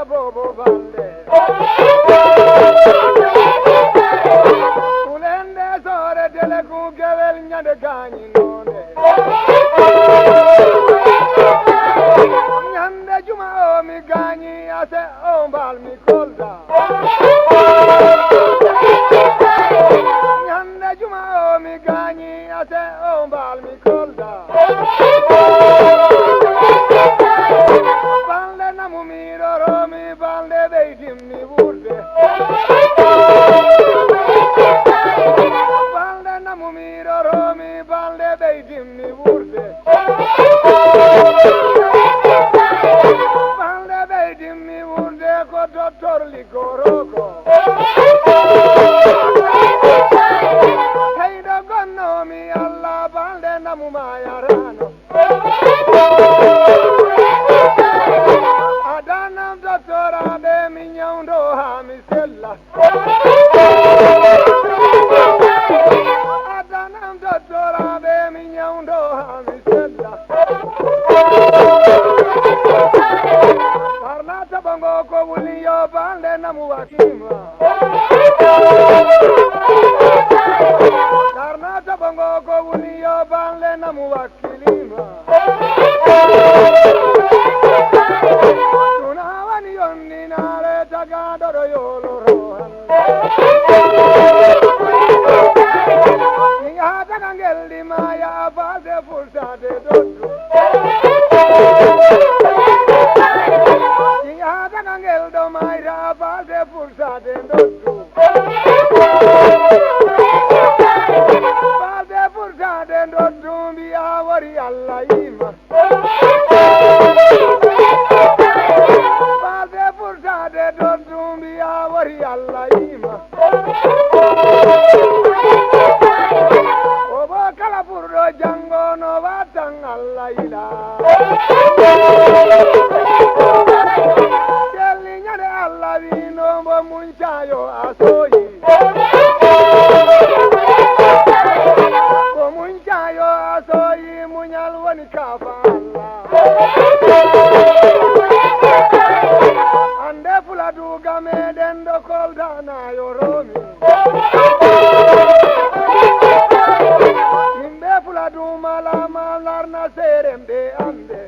bobo balde. Kulende sore dele kugewel nyande ganyi nonde. Nyande juma o mi ganyi ase o mbal mi kolda. Nyande juma o mi ganyi ase o mbal mi kolda. Balde namu miro romi balde beitim mi wurde. Balde namu miro romi balde beitim mi wurde. Balde beitim mi wurde ko dottor li goroko. Heido gonno mi alla balde namu mayarano. Adanam dottora de mignaundo ha mi sella. Adanam dottora de mignaundo ha mi sella. Parnata bongo ko wuliyo bande namu wakima. Parnata bongo ko wuliyo bande namu wakilima. Tunawani yonni nare tagadoro yolorohan. Nihata kangeldi maya balde fursade doddu. Nihata kangeldo maya balde fursade doddu. Balde fursade doddu biya wari alla ima. Balde fursade doddu biya wari alla ima. Obo kala furdo jango no watang alla ila. Jelli nyade alla vino bo munchayo asoyi. Bo munchayo asoyi munyal wani kafa alla. Ande fuladu game dendo kolda na yoromi. Imbe fuladu malama larna serembe ande.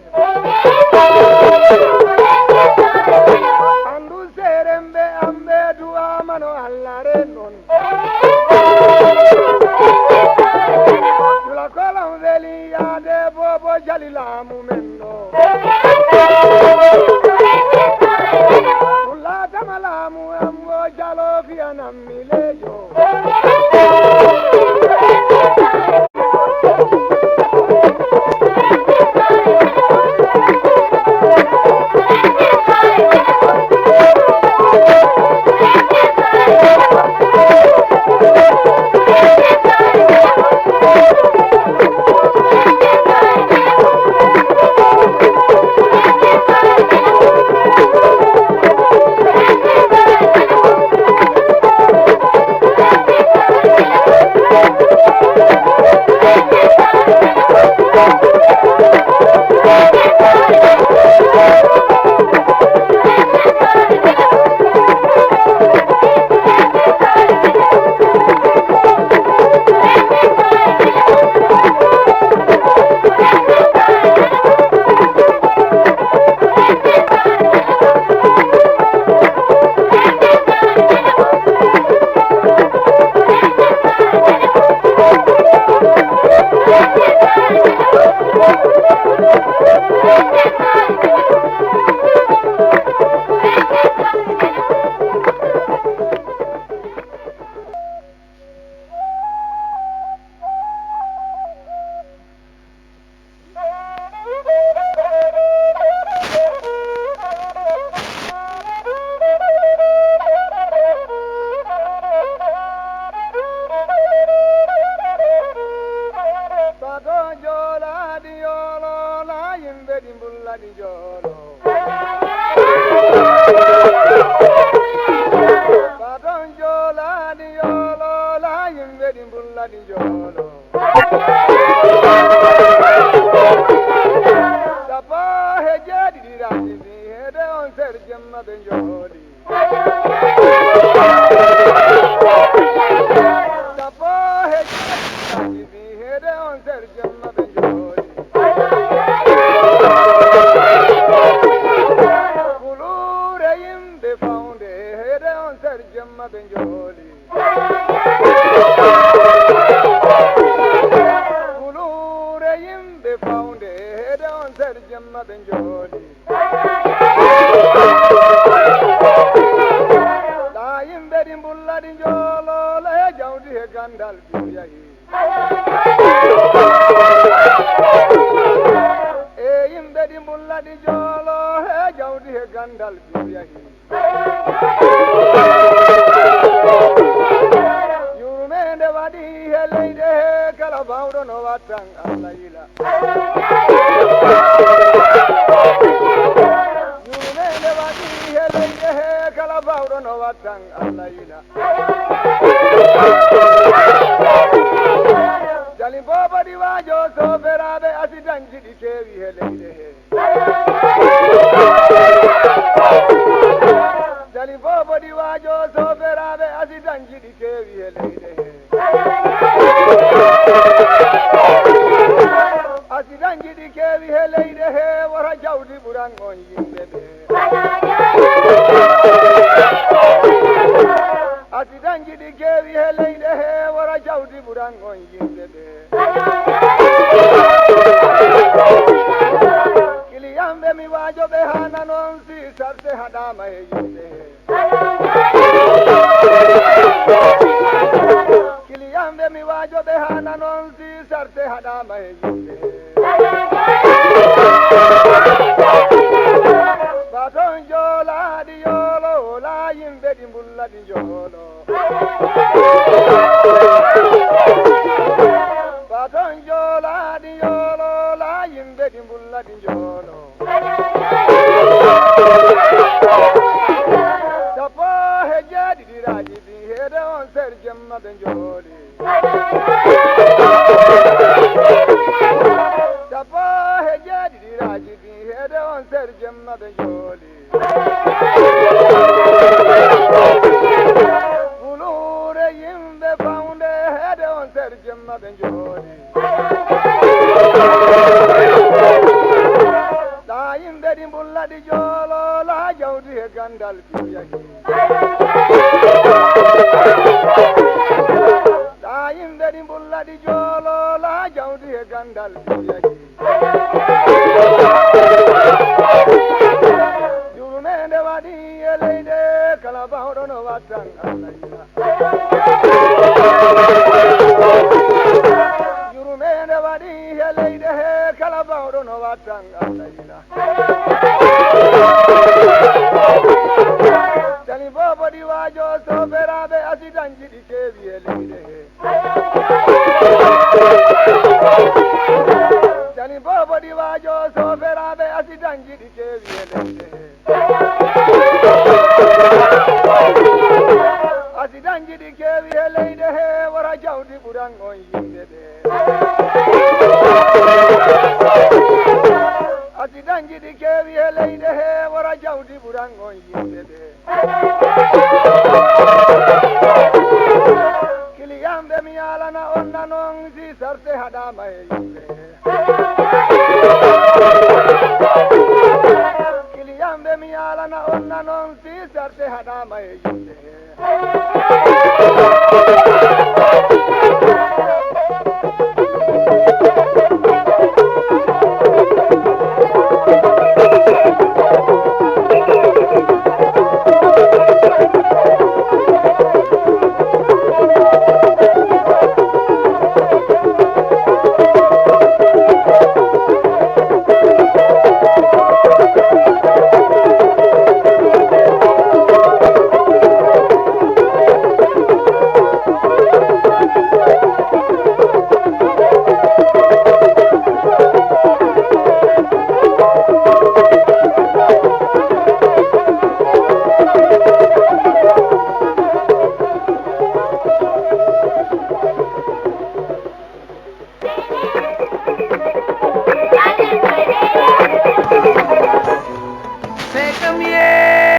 Andu serembe ambe dua mano allare non. Tula kolam veli ade bobo jalila mumenno. Tula malamu ambo jalo fianam mileyo.